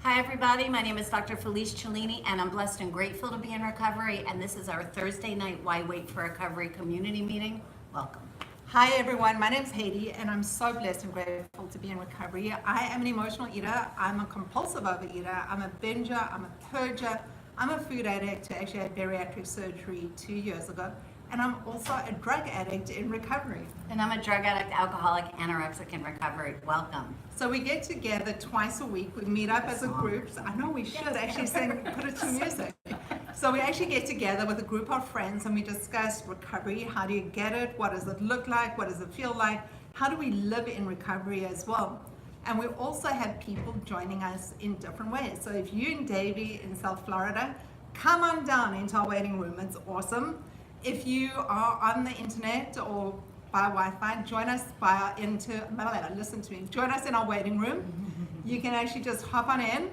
Hi everybody, my name is Dr. Felice Cellini and I'm blessed and grateful to be in recovery, and this is our Thursday night Why Wait for Recovery community meeting. Welcome. Hi everyone, my name's Haiti and I'm so blessed and grateful to be in recovery. I am an emotional eater, I'm a compulsive overeater, I'm a binger, I'm a purger, I'm a food addict who actually had bariatric surgery 2 years ago, and I'm also a drug addict in recovery. And I'm a drug addict, alcoholic, anorexic in recovery. Welcome. So we get together twice a week, we meet up as a group. I know we should actually put it to music. So we actually get together with a group of friends and we discuss recovery. How do you get it? What does it look like? What does it feel like? How do we live in recovery as well? And we also have people joining us in different ways. So if you're in Davie in South Florida, come on down into our waiting room. It's awesome. If you are on the internet or by Wi-Fi, join us join us in our waiting room. You can actually just hop on in,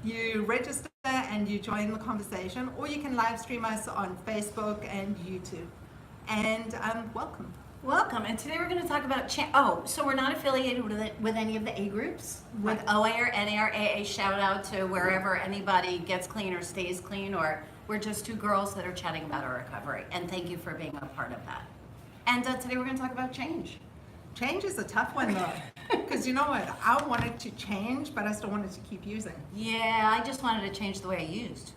you register and you join the conversation, or you can live stream us on Facebook and YouTube. And welcome. Welcome. And today we're going to talk about so we're not affiliated with any of the A groups, with OA or NA or AA. Shout out to wherever anybody gets clean or stays clean, or we're just two girls that are chatting about our recovery. And thank you for being a part of that. And today we're going to talk about change. Change is a tough one though, because you know what? I wanted to change, but I still wanted to keep using. Yeah, I just wanted to change the way I used.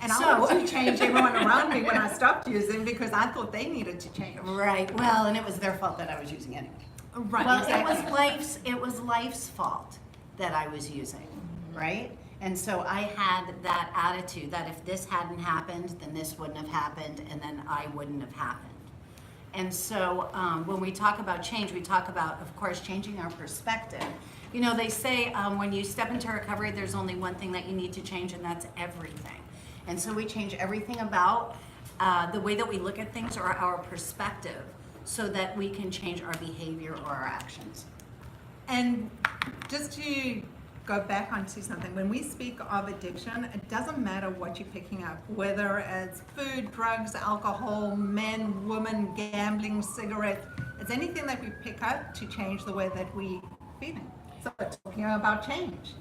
And I wanted to change everyone around me when I stopped using because I thought they needed to change. Right. Well, and it was their fault that I was using anyway. Right. Well, exactly. it was life's fault that I was using, right? And so I had that attitude that if this hadn't happened, then this wouldn't have happened, and then I wouldn't have happened. And so when we talk about change, we talk about, of course, changing our perspective. You know, they say when you step into recovery, there's only one thing that you need to change, and that's everything. And so we change everything about the way that we look at things or our perspective so that we can change our behavior or our actions. And just to go back onto something, when we speak of addiction, it doesn't matter what you're picking up, whether it's food, drugs, alcohol, men, women, gambling, cigarettes. It's anything that we pick up to change the way that we feeling. So we're talking about change.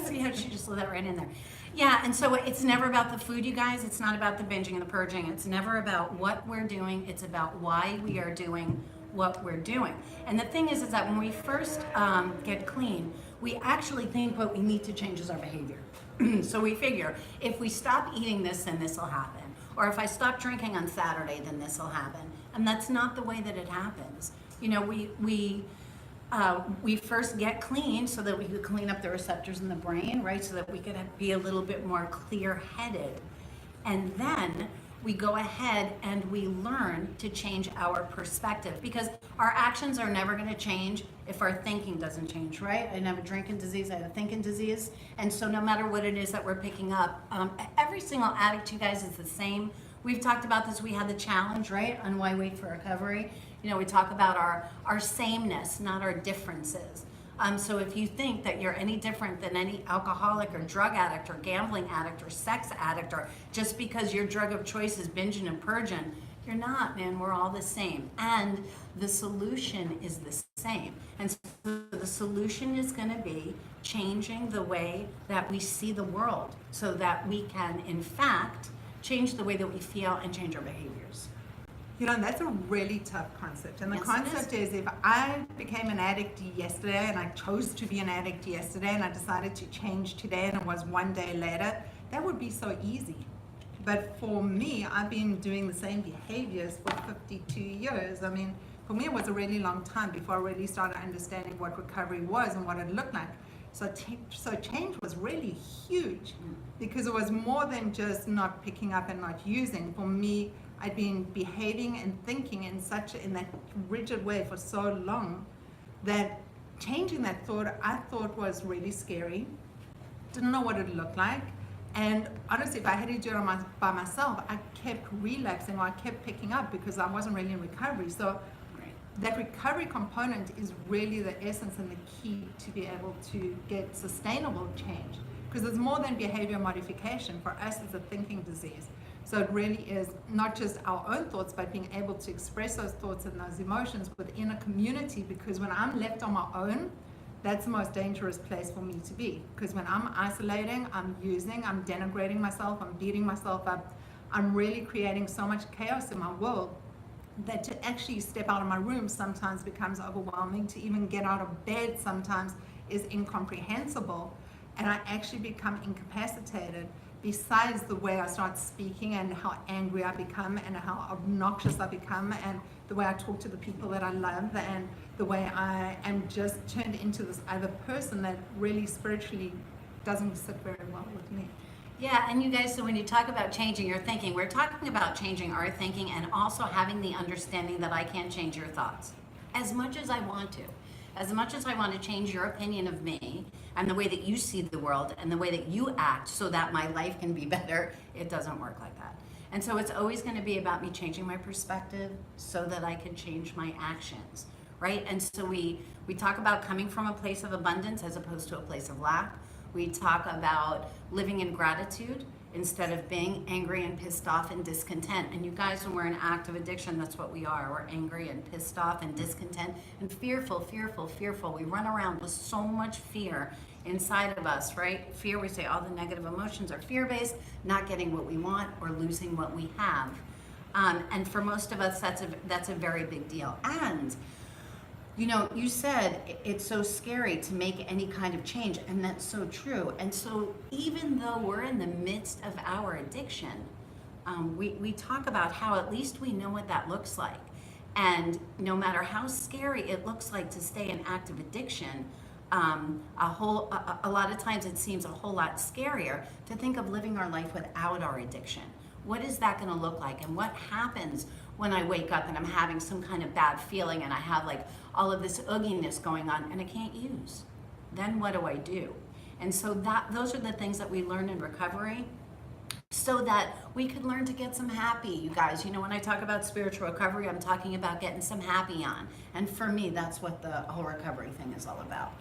See how she just slid that right in there. Yeah, and so it's never about the food, you guys. It's not about the binging and the purging. It's never about what we're doing. It's about why we are doing what we're doing. And the thing is that when we first get clean, we actually think what we need to change is our behavior. So we figure, if we stop eating this, then this will happen. Or if I stop drinking on Saturday, then this will happen. And that's not the way that it happens. You know, we first get clean so that we could clean up the receptors in the brain, right? So that we could be a little bit more clear-headed. And then we go ahead and we learn to change our perspective, because our actions are never going to change if our thinking doesn't change, right? I didn't have a drinking disease, I had a thinking disease. And so no matter what it is that we're picking up, every single addict, you guys, is the same. We've talked about this. We had the challenge, right, on Why Wait for Recovery. You know, we talk about our sameness, not our differences. So if you think that you're any different than any alcoholic or drug addict or gambling addict or sex addict, or just because your drug of choice is binging and purging, you're not, man. We're all the same. And the solution is the same. And so the solution is going to be changing the way that we see the world so that we can, in fact, change the way that we feel and change our behaviors. You know, that's a really tough concept. And the Yes, concept is if I became an addict yesterday and I chose to be an addict yesterday and I decided to change today and it was one day later, that would be so easy. But for me, I've been doing the same behaviors for 52 years. I mean, for me, it was a really long time before I really started understanding what recovery was and what it looked like. So change was really huge because it was more than just not picking up and not using. For me, I'd been behaving and thinking in that rigid way for so long that changing that thought, I thought was really scary. Didn't know what it looked like. And honestly, if I had to do it by myself, I kept relapsing or I kept picking up because I wasn't really in recovery. So that recovery component is really the essence and the key to be able to get sustainable change. Because it's more than behavior modification. For us, it's a thinking disease. So it really is not just our own thoughts, but being able to express those thoughts and those emotions within a community, because when I'm left on my own, that's the most dangerous place for me to be. Because when I'm isolating, I'm denigrating myself, I'm beating myself up, I'm really creating so much chaos in my world that to actually step out of my room sometimes becomes overwhelming. To even get out of bed sometimes is incomprehensible. And I actually become incapacitated, besides the way I start speaking and how angry I become and how obnoxious I become and the way I talk to the people that I love and the way I am just turned into this other person that really spiritually doesn't sit very well with me. Yeah, and you guys, so when you talk about changing your thinking, we're talking about changing our thinking and also having the understanding that I can't change your thoughts as much as I want to. As much as I want to change your opinion of me and the way that you see the world and the way that you act so that my life can be better, it doesn't work like that. And so it's always going to be about me changing my perspective so that I can change my actions, right? And so we talk about coming from a place of abundance as opposed to a place of lack. We talk about living in gratitude instead of being angry and pissed off and discontent. And you guys, when we're in active addiction, that's what we are. We're angry and pissed off and discontent and fearful. We run around with so much fear inside of us, right? Fear, we say all the negative emotions are fear-based, not getting what we want or losing what we have. And for most of us, that's a very big deal. And you know, you said it's so scary to make any kind of change, and that's so true. And so even though we're in the midst of our addiction, we talk about how at least we know what that looks like. And no matter how scary it looks like to stay in active addiction, a lot of times it seems a whole lot scarier to think of living our life without our addiction. What is that going to look like? And what happens when I wake up and I'm having some kind of bad feeling and I have like all of this ooginess going on and I can't use? Then what do I do? And so those are the things that we learn in recovery so that we could learn to get some happy, you guys. You know, when I talk about spiritual recovery, I'm talking about getting some happy on. And for me, that's what the whole recovery thing is all about.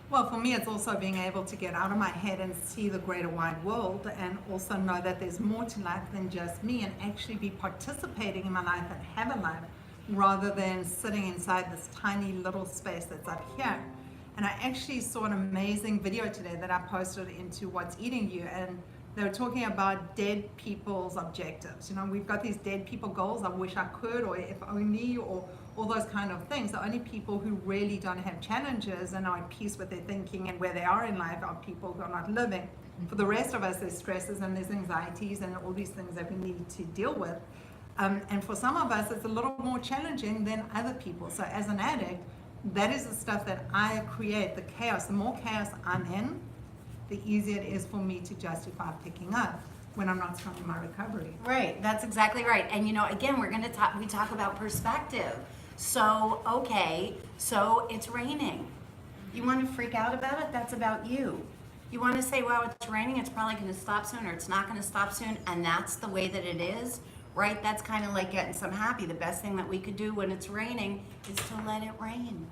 Well, for me, it's also being able to get out of my head and see the greater wide world, and also know that there's more to life than just me, and actually be participating in my life and have a life rather than sitting inside this tiny little space that's up here. And I actually saw an amazing video today that I posted into What's Eating You, and they were talking about dead people's objectives. You know, we've got these dead people goals, I wish I could, or if only, or all those kind of things. The only people who really don't have challenges and are at peace with their thinking and where they are in life are people who are not living. For the rest of us, there's stresses and there's anxieties and all these things that we need to deal with. And for some of us, it's a little more challenging than other people. So as an addict, that is the stuff that I create, the chaos. The more chaos I'm in, the easier it is for me to justify picking up when I'm not starting my recovery. Right, that's exactly right. And you know, again, we talk about perspective. So, okay, so it's raining. You want to freak out about it? That's about you. You want to say, wow, it's raining, it's probably going to stop soon, or it's not going to stop soon, and that's the way that it is, right? That's kind of like getting some happy. The best thing that we could do when it's raining is to let it rain,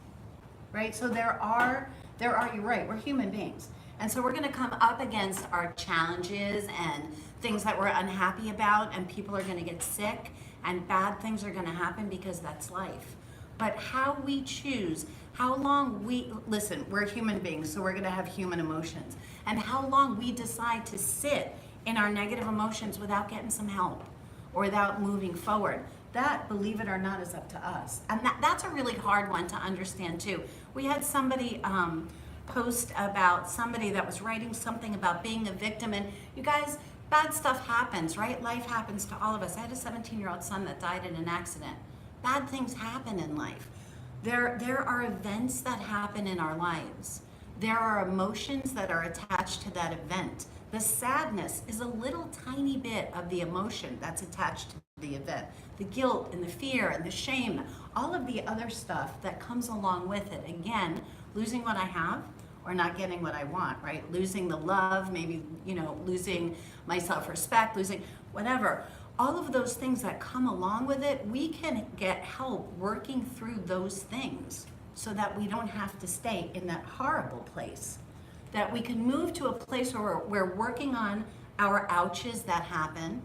right? So there are, you're right, we're human beings. And so we're going to come up against our challenges and things that we're unhappy about, and people are going to get sick, and bad things are going to happen because that's life. But how we choose, how long listen, we're human beings, so we're going to have human emotions. And how long we decide to sit in our negative emotions without getting some help or without moving forward, that, believe it or not, is up to us. And that's a really hard one to understand too. We had somebody post about somebody that was writing something about being a victim, and you guys, bad stuff happens, right? Life happens to all of us. I had a 17-year-old son that died in an accident. Bad things happen in life. There are events that happen in our lives. There are emotions that are attached to that event. The sadness is a little tiny bit of the emotion that's attached to the event. The guilt and the fear and the shame, all of the other stuff that comes along with it. Again, losing what I have or not getting what I want, right? Losing the love, maybe, you know, losing my self-respect, losing whatever. All of those things that come along with it, we can get help working through those things so that we don't have to stay in that horrible place. That we can move to a place where we're working on our ouches that happen,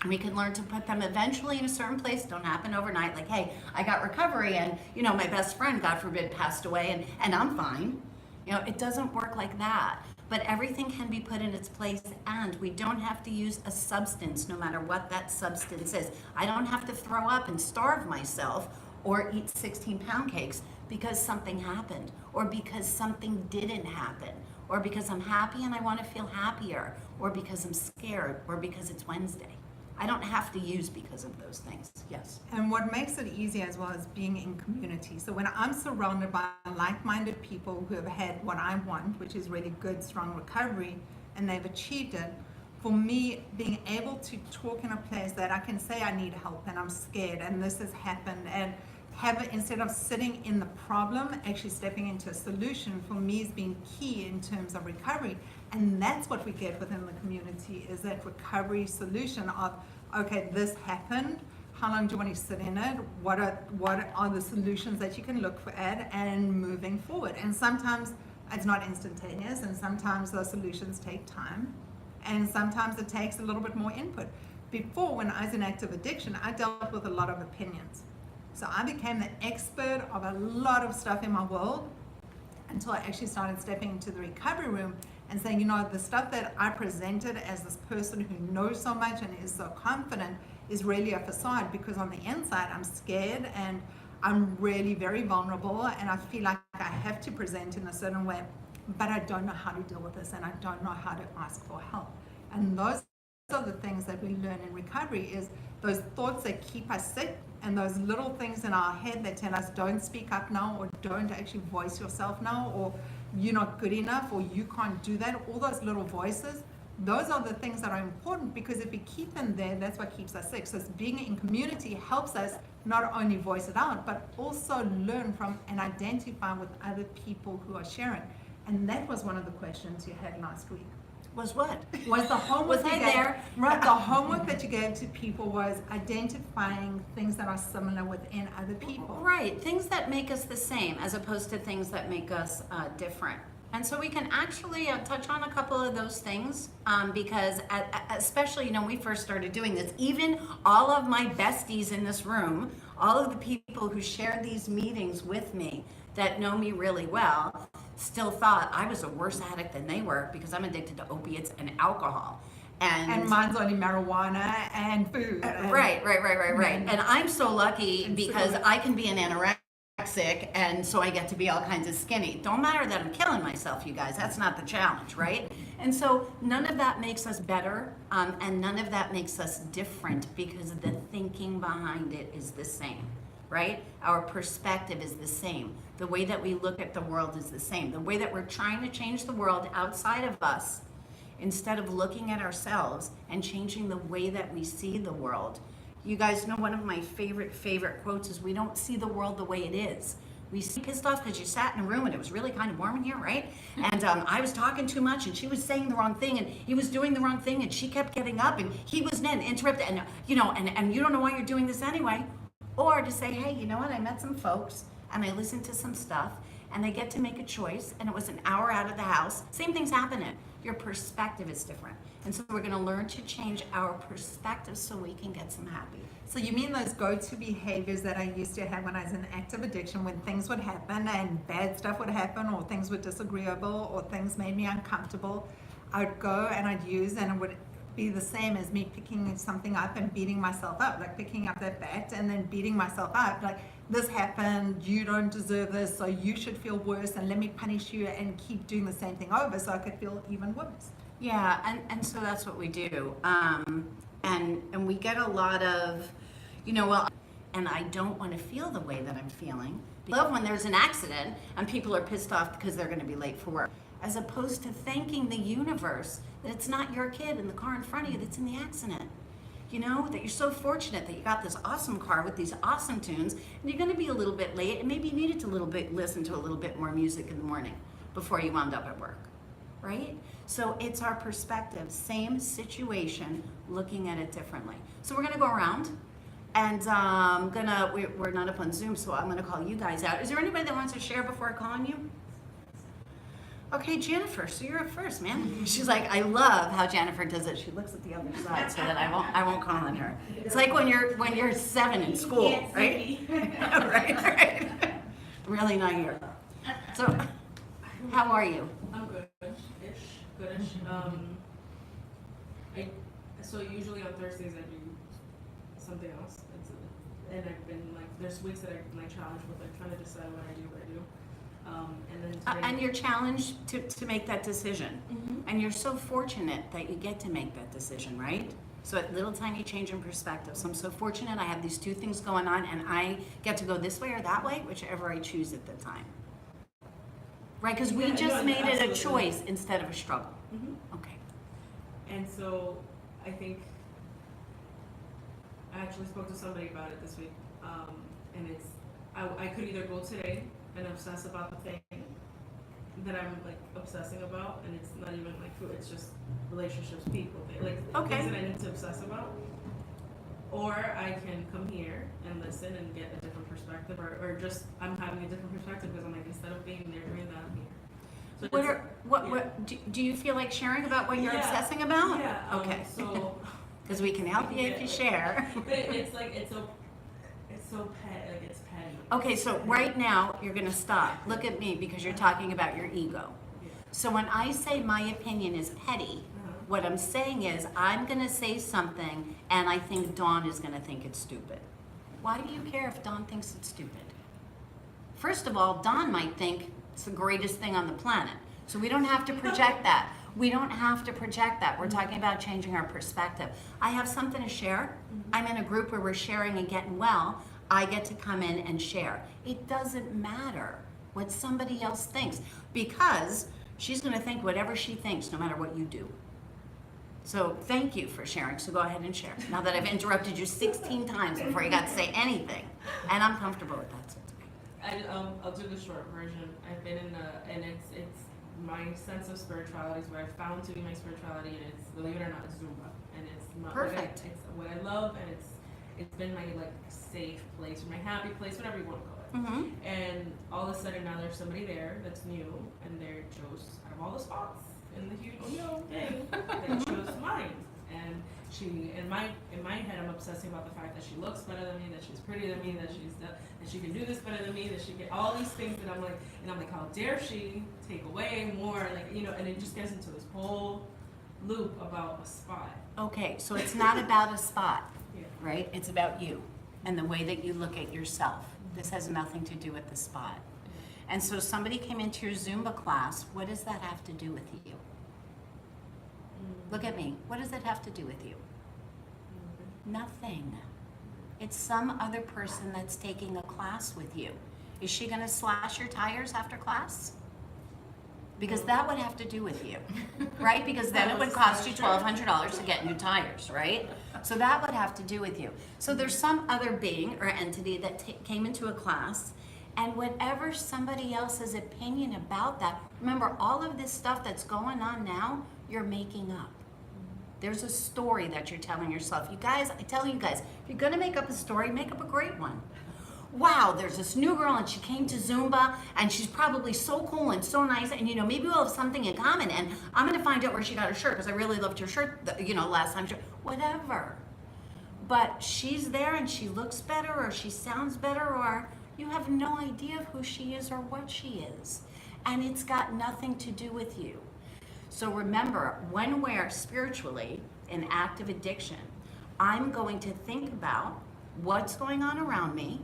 and we can learn to put them eventually in a certain place. Don't happen overnight, like, hey, I got recovery and, you know, my best friend, God forbid, passed away and I'm fine. You know, it doesn't work like that. But everything can be put in its place, and we don't have to use a substance no matter what that substance is. I don't have to throw up and starve myself or eat 16 pound cakes because something happened, or because something didn't happen, or because I'm happy and I want to feel happier, or because I'm scared, or because it's Wednesday. I don't have to use because of those things. Yes. And what makes it easy as well is being in community. So when I'm surrounded by like-minded people who have had what I want, which is really good, strong recovery, and they've achieved it, for me, being able to talk in a place that I can say I need help and I'm scared and this has happened, and have it, instead of sitting in the problem, actually stepping into a solution, for me has been key in terms of recovery. And that's what we get within the community, is that recovery solution of, okay, this happened, how long do you want to sit in it, what are the solutions that you can look for at, and moving forward. And sometimes it's not instantaneous, and sometimes those solutions take time, and sometimes it takes a little bit more input. Before, when I was in active addiction, I dealt with a lot of opinions. So I became the expert of a lot of stuff in my world until I actually started stepping into the recovery room and saying, you know, the stuff that I presented as this person who knows so much and is so confident is really a facade, because on the inside I'm scared and I'm really very vulnerable and I feel like I have to present in a certain way, but I don't know how to deal with this and I don't know how to ask for help. And those are the things that we learn in recovery, is those thoughts that keep us sick and those little things in our head that tell us don't speak up now, or don't actually voice yourself now, or you're not good enough, or you can't do that. All those little voices, those are the things that are important, because if we keep them there, that's what keeps us sick. So being in community helps us not only voice it out, but also learn from and identify with other people who are sharing. And that was one of the questions you had last week. Was what? Was the homework Was I you gave, there? Right, the homework that you gave to people was identifying things that are similar within other people. Right, things that make us the same as opposed to things that make us different. And so we can actually touch on a couple of those things, because especially, you know, when we first started doing this, even all of my besties in this room, all of the people who shared these meetings with me that know me really well, still thought I was a worse addict than they were, because I'm addicted to opiates and alcohol. And mine's only marijuana and food. Right. And I'm so lucky because I can be an anorexic, and so I get to be all kinds of skinny. Don't matter that I'm killing myself, you guys. That's not the challenge, right? And so none of that makes us better, and none of that makes us different, because the thinking behind it is the same, right? Our perspective is the same. The way that we look at the world is the same. The way that we're trying to change the world outside of us, instead of looking at ourselves and changing the way that we see the world. You guys know one of my favorite quotes is, we don't see the world the way it is. We see pissed off because you sat in a room and it was really kind of warm in here, right? And I was talking too much and she was saying the wrong thing and he was doing the wrong thing and she kept getting up and he was then interrupted, and you know, and you don't know why you're doing this anyway. Or to say, hey, you know what, I met some folks and I listened to some stuff and they get to make a choice, and it was an hour out of the house. Same thing's happening. Your perspective is different. And so we're going to learn to change our perspective so we can get some happy. So you mean those go-to behaviors that I used to have when I was in active addiction, when things would happen and bad stuff would happen, or things were disagreeable, or things made me uncomfortable, I would go and I'd use, and it would be the same as me picking something up and beating myself up, like picking up that bat and then beating myself up, like, this happened, you don't deserve this, so you should feel worse, and let me punish you, and keep doing the same thing over so I could feel even worse. Yeah, and so that's what we do. And we get a lot of, you know, well, and I don't want to feel the way that I'm feeling. I love when there's an accident and people are pissed off because they're going to be late for work, as opposed to thanking the universe that it's not your kid in the car in front of you that's in the accident. You know, that you're so fortunate that you got this awesome car with these awesome tunes, and you're going to be a little bit late, and maybe you needed to listen to a little bit more music in the morning before you wound up at work, right? So it's our perspective, same situation, looking at it differently. So we're going to go around, and we're not up on Zoom, so I'm going to call you guys out. Is there anybody that wants to share before I call on you? Okay, Jennifer, so you're up first, man. She's like, I love how Jennifer does it. She looks at the other side so that I won't call on her. It's like when you're 7 in school, right? right. Really not here. So, How are you? I'm good-ish, goodish. So usually on Thursdays I do something else. And I've been like, there's weeks that I'm like challenged with like trying to decide what I do. And then today. And you're challenged to make that decision. Mhm. And you're so fortunate that you get to make that decision, right? So a little tiny change in perspective. So I'm so fortunate I have these two things going on and I get to go this way or that way, whichever I choose at the time. Right? Because we Yeah, just no, made it a absolutely. choice instead of a struggle. Mhm. Okay. And so I think I actually spoke to somebody about it this week, and it's I could either go today and obsess about the thing that I'm like obsessing about, and it's not even like food; it's just relationships, people, Okay. things that I need to obsess about. Or I can come here and listen and get a different perspective, or just I'm having a different perspective because I'm like instead of being there doing that, I'm here. So What it's- are what do you feel like sharing about what you're Yeah. obsessing about? Yeah. Okay. So. Because we can help you if you share. But it's like it's so petty, like it's petty. Okay, so right now you're gonna stop. Look at me because you're talking about your ego. Yeah. So when I say my opinion is petty, what I'm saying is I'm gonna say something and I think Dawn is gonna think it's stupid. Why do you care if Dawn thinks it's stupid? First of all, Dawn might think it's the greatest thing on the planet. So we don't have to project that. We don't have to project that. We're talking about changing our perspective. I have something to share. I'm in a group where we're sharing and getting well. I get to come in and share. It doesn't matter what somebody else thinks because she's going to think whatever she thinks no matter what you do. So thank you for sharing. So go ahead and share. Now that I've interrupted you 16 times before you got to say anything. And I'm comfortable with that. So it's okay. I'll do the short version. I've been in and it's my sense of spirituality is what I found to be my spirituality, and it's, believe it or not, it's Zumba, and it's my, Perfect. it's what I love, and it's been my like safe place, or my happy place, whatever you want to call it. Mm-hmm. And all of a sudden now there's somebody there that's new, and they chose out of all the spots in the huge thing, they chose mine. And she, in my head, I'm obsessing about the fact that she looks better than me, that she's prettier than me, that she can do this better than me, that she can all these things that I'm like, how dare she take away more, like, you know, and it just gets into this whole loop about a spot. Okay, so it's not about a spot, Yeah. right? It's about you and the way that you look at yourself. This has nothing to do with the spot. And so somebody came into your Zumba class. What does that have to do with you? Look at me. What does that have to do with you? Nothing. It's some other person that's taking a class with you. Is she going to slash your tires after class? Because that would have to do with you, right? Because then it would cost you $1,200 to get new tires, right? So that would have to do with you. So there's some other being or entity that came into a class, and whatever somebody else's opinion about that, remember all of this stuff that's going on now, you're making up. There's a story that you're telling yourself. You guys, I tell you guys, if you're gonna make up a story, make up a great one. Wow, there's this new girl and she came to Zumba and she's probably so cool and so nice, and you know, maybe we'll have something in common, and I'm gonna find out where she got her shirt because I really loved her shirt, you know, last time. Whatever. But she's there and she looks better or she sounds better, or you have no idea of who she is or what she is. And it's got nothing to do with you. So remember, when we're spiritually in active addiction, I'm going to think about what's going on around me,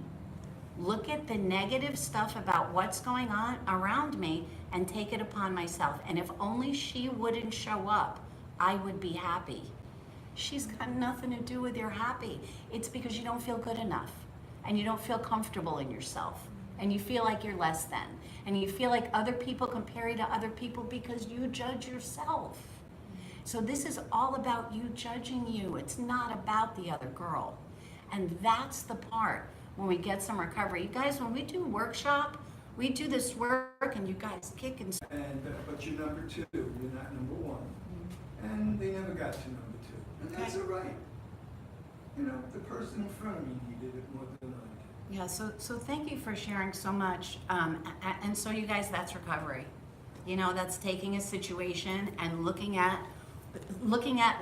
look at the negative stuff about what's going on around me, and take it upon myself. And if only she wouldn't show up, I would be happy. She's got nothing to do with your happy. It's because you don't feel good enough, and you don't feel comfortable in yourself, and you feel like you're less than, and you feel like other people compare you to other people because you judge yourself. So this is all about you judging you. It's not about the other girl. And that's the part when we get some recovery. You guys, when we do workshop, we do this work and you guys kick and... But you're number two, you're not number one. And they never got to number two. And that's all right. You know, the person in front of me needed it more than I did. Yeah, so thank you for sharing so much. And so you guys, that's recovery. You know, that's taking a situation and looking at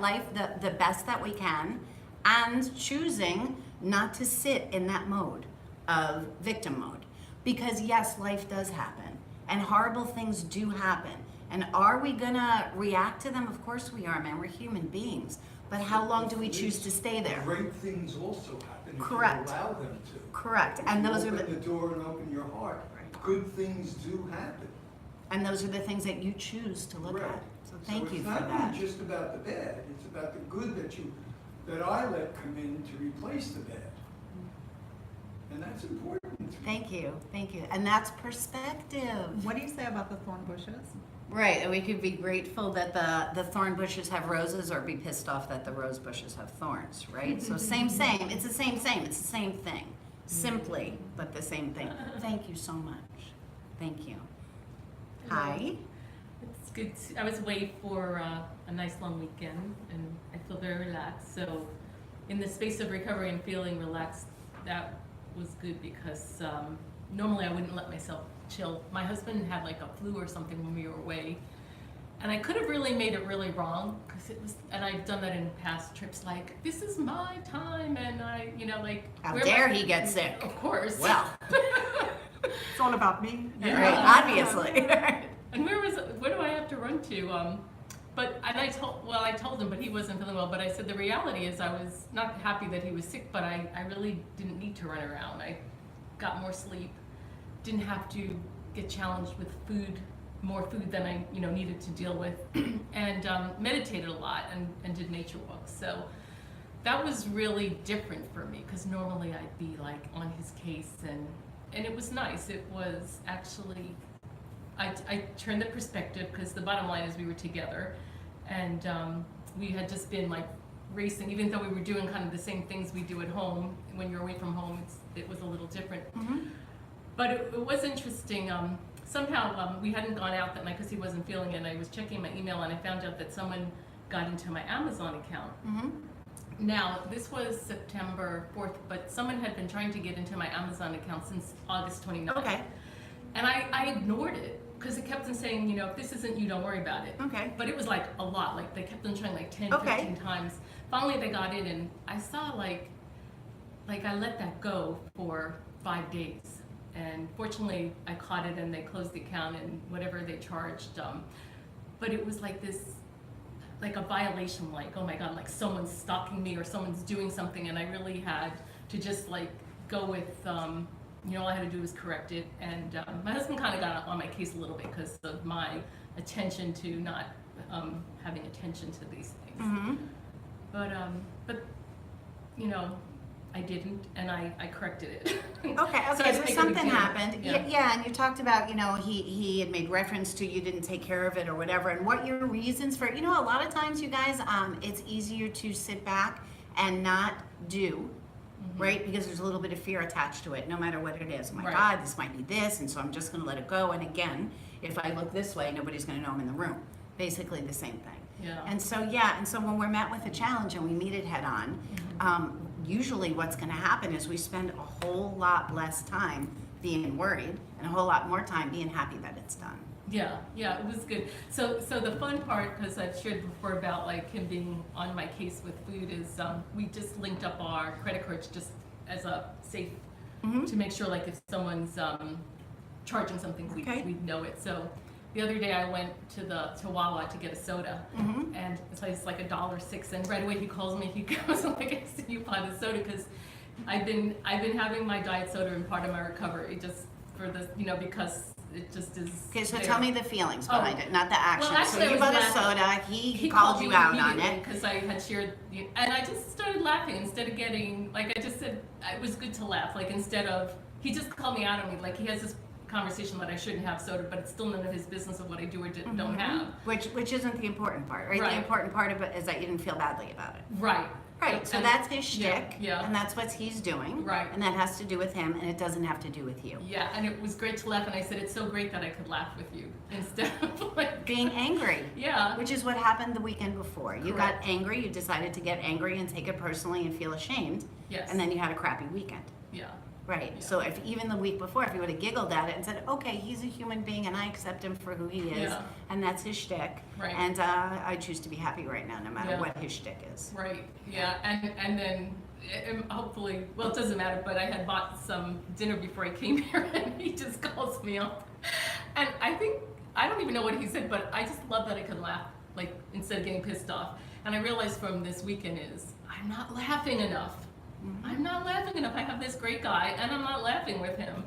life the best that we can, and choosing not to sit in that mode of victim mode. Because yes, life does happen. And horrible things do happen. And are we gonna react to them? Of course we are, man. We're human beings. But how long do we choose to stay there? Great things also happen if Correct. you allow them to. Correct. If And you those are open the the door and open your heart. Good things do happen. things that you choose to look Right. at. So thank you for So it's not that. really just about the bad, it's about the good that I let come in to replace the bad. And that's important to me. Thank you. Thank you. And that's perspective. What do you say about the thorn bushes? Right, and we could be grateful that the thorn bushes have roses, or be pissed off that the rose bushes have thorns, right? So same, it's the same, it's the same thing. Simply, but the same thing. Thank you so much. Thank you. Hi. It's good. I was away for a nice long weekend, and I feel very relaxed. So, in the space of recovery and feeling relaxed, that was good because normally I wouldn't let myself chill. My husband had like a flu or something when we were away, and I could have really made it really wrong because it was. And I've done that in past trips. Like, this is my time, and I, like. How where dare am I- he get sick? Of course. Well, It's all about me. Yeah. right, obviously. And where do I have to run to? I told him, but he wasn't feeling well. But I said the reality is I was not happy that he was sick, but I really didn't need to run around. I got more sleep, didn't have to get challenged with more food than I needed to deal with, and meditated a lot and did nature walks. So that was really different for me because normally I'd be like on his case, and it was nice. It was actually. I turned the perspective because the bottom line is we were together, and we had just been like racing. Even though we were doing kind of the same things we do at home, when you're away from home, it was a little different. Mhm. But it was interesting. Somehow we hadn't gone out that night because he wasn't feeling it. And I was checking my email and I found out that someone got into my Amazon account. Mhm. Now, this was September 4th, but someone had been trying to get into my Amazon account since August 29th. Okay. And I ignored it because it kept on saying, if this isn't you, don't worry about it. Okay. But it was like a lot. Like they kept on trying like 10, Okay. 15 times. Finally, they got in, and I saw like I let that go for 5 days. And fortunately, I caught it, and they closed the account and whatever they charged. But it was like this, like a violation. Like, oh my God, like someone's stalking me or someone's doing something, and I really had to just like go with. All I had to do was correct it, and my husband kind of got on my case a little bit because of my attention to not having attention to these things. Mhm. But I didn't, and I corrected it. Okay, So I so didn't make a big something deal. happened. Yeah. Yeah, and you talked about, he had made reference to you didn't take care of it or whatever, and what your reasons for, a lot of times, you guys, it's easier to sit back and not do, right? Because there's a little bit of fear attached to it, no matter what it is. Oh my Right. God, this might be this, and so I'm just gonna let it go. And again, if I look this way, nobody's gonna know I'm in the room. Basically the same thing. Yeah. And so when we're met with a challenge and we meet it head on, usually what's going to happen is we spend a whole lot less time being worried and a whole lot more time being happy that it's done. Yeah, it was good. So the fun part, because I've shared before about like him being on my case with food, is we just linked up our credit cards just as a safe to make sure like if someone's charging something, Okay. we'd know it. So the other day I went to Wawa to get a soda, and it's like $1.06, and right away he calls me. He goes like, "I see you bought a soda," because I've been having my diet soda in part of my recovery just for this, because it just is. Okay, so there. tell me the feelings behind it, not the action. Well, actually, so I you was bought a laughing. soda, he called you out on it. Because I had shared, and I just started laughing instead of getting, like I just said, it was good to laugh. Like instead of, he just called me out on me. Like he has this conversation that I shouldn't have soda, but it's still none of his business of what I do or don't have. Which isn't the important part, right? Right. The important part of it is that you didn't feel badly about it. Right. Right, so And- that's his shtick, Yeah. and that's what he's doing. Right. And that has to do with him, and it doesn't have to do with you. Yeah, and it was great to laugh, and I said, it's so great that I could laugh with you instead of like, Being angry. yeah. Which is what happened the weekend before. You got Correct. angry, you decided to get angry and take it personally and feel ashamed, Yes. and then you had a crappy weekend. Yeah. Right. Yeah. So if even the week before, if you would have giggled at it and said, "Okay, he's a human being, and I accept him for who he is, Yeah. and that's his shtick, Right. and I choose to be happy right now, no matter Yeah. what his shtick is." Right, yeah, and then hopefully, well, it doesn't matter, but I had bought some dinner before I came here, and he just calls me up, And I think, I don't even know what he said, but I just love that I could laugh, like, instead of getting pissed off. And I realized from this weekend is, I'm not laughing enough. I'm not laughing enough. I have this great guy, and I'm not laughing with him.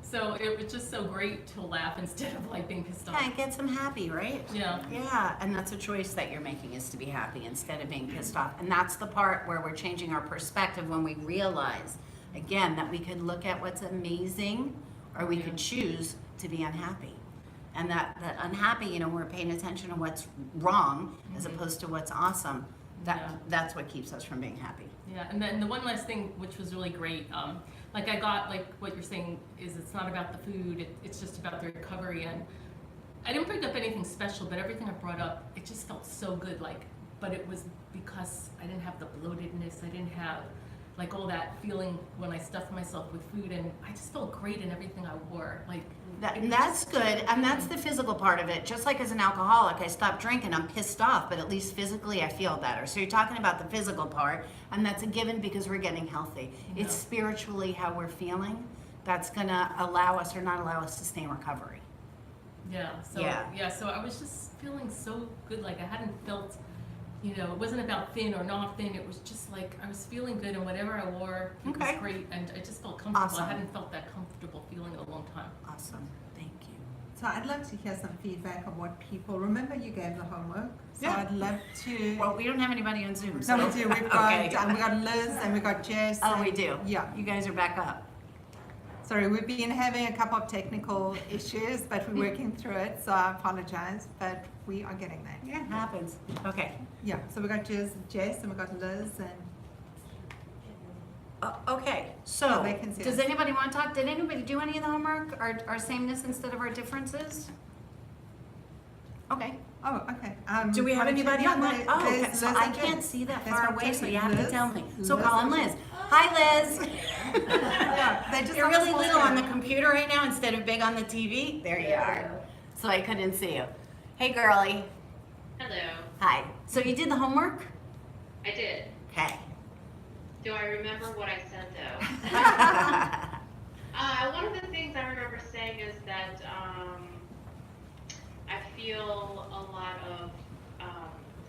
So it was just so great to laugh instead of like being pissed Yeah, off. it gets them happy, right? Yeah. Yeah, and that's a choice that you're making, is to be happy instead of being pissed off. And that's the part where we're changing our perspective, when we realize, again, that we could look at what's amazing, or we could choose to be unhappy. And that unhappy, you know, we're paying attention to what's wrong as opposed to what's awesome. Yeah. That's what keeps us from being happy. Yeah, and then the one last thing, which was really great, like I got, like what you're saying is it's not about the food, it's just about the recovery. And I didn't bring up anything special, but everything I brought up, it just felt so good. Like, but it was because I didn't have the bloatedness, I didn't have like all that feeling when I stuffed myself with food, and I just felt great in everything I wore. Like, it was That's just good, and that's the physical part of it. Just like as an alcoholic, I stopped drinking, I'm pissed off, but at least physically I feel better. So you're talking about the physical part, and that's a given because we're getting healthy. It's Yeah. spiritually how we're feeling that's gonna allow us or not allow us to stay in recovery. Yeah, so Yeah. so I was just feeling so good. Like I hadn't felt, you know, it wasn't about thin or not thin. It was just like I was feeling good, and whatever I wore, it Okay. was great, and I just felt comfortable. Awesome. I hadn't felt that comfortable feeling in a long time. Awesome, thank you. So I'd love to hear some feedback on what people, remember you gave the homework? So Yeah. I'd love to. Well, we don't have anybody on Zoom, No, so. we do. We've Okay. got Liz and we've got Jess. Oh, and- we do? Yeah. You guys are back up. Sorry, we've been having a couple of technical issues, but we're working through it, so I apologize, but we are getting there. Yeah, it happens. Okay. Yeah, so we got Jess and we got Liz and Okay, Oh, so, they can see does us. anybody want to talk? Did anybody do any of the homework? Our sameness instead of our differences? Okay. oh, okay. Do we have why don't you- anybody yeah, online? there's Oh, okay, Liz so and I Jess. can't see that That's far what I'm away, so saying. you have to Liz, tell me. So Liz call and in Liz. Jess. Hi, Liz. Yeah, they just You're on a really small little on the screen. computer right now instead of big on the TV. There you are. So I couldn't see you. Hey, girlie. Hello, Hi. So you did the homework? I did. Okay. Do I remember what I said though? One of the things I remember saying is that I feel a lot of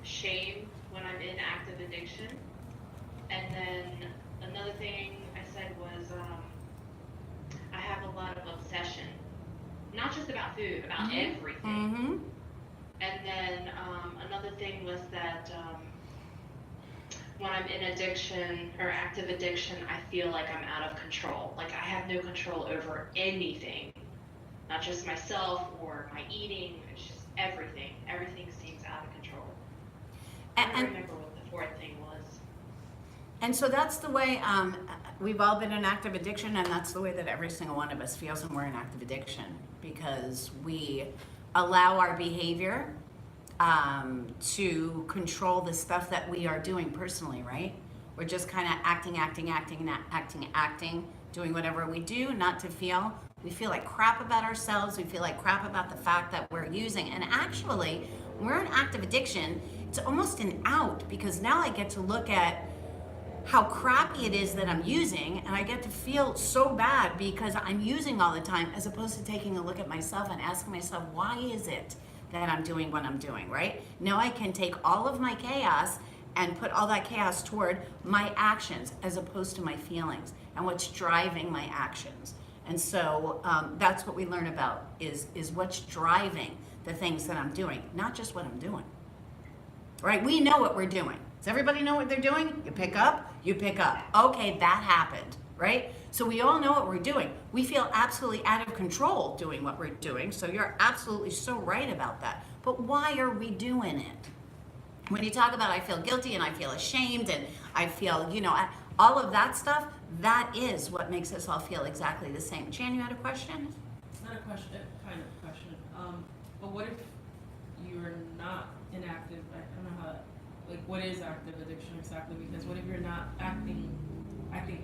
shame when I'm in active addiction. And then another thing I said was I have a lot of obsession, not just about food, about everything. Mm-hmm. And then another thing was that when I'm in addiction or active addiction, I feel like I'm out of control. Like I have no control over anything, not just myself or my eating. It's just everything. Everything seems out of control. I don't And remember what the fourth thing was. And so that's the way, we've all been in active addiction, and that's the way that every single one of us feels when we're in active addiction, because we allow our behavior to control the stuff that we are doing personally, right? We're just kind of acting, doing whatever we do, not to feel. We feel like crap about ourselves. We feel like crap about the fact that we're using. And actually, when we're in active addiction, it's almost an out, because now I get to look at how crappy it is that I'm using, and I get to feel so bad because I'm using all the time, as opposed to taking a look at myself and asking myself, why is it that I'm doing what I'm doing, right? Now I can take all of my chaos and put all that chaos toward my actions as opposed to my feelings and what's driving my actions. And so that's what we learn about is what's driving the things that I'm doing, not just what I'm doing. Right? We know what we're doing. Does everybody know what they're doing? You pick up, you pick up. Okay, that happened, right? So we all know what we're doing. We feel absolutely out of control doing what we're doing. So you're absolutely so right about that. But why are we doing it? When you talk about I feel guilty and I feel ashamed and I feel, all of that stuff, that is what makes us all feel exactly the same. Jan, you had a question? It's not a question, kind of a question. But what if you're not inactive? I don't know how. Like, what is active addiction exactly? Because what if you're not acting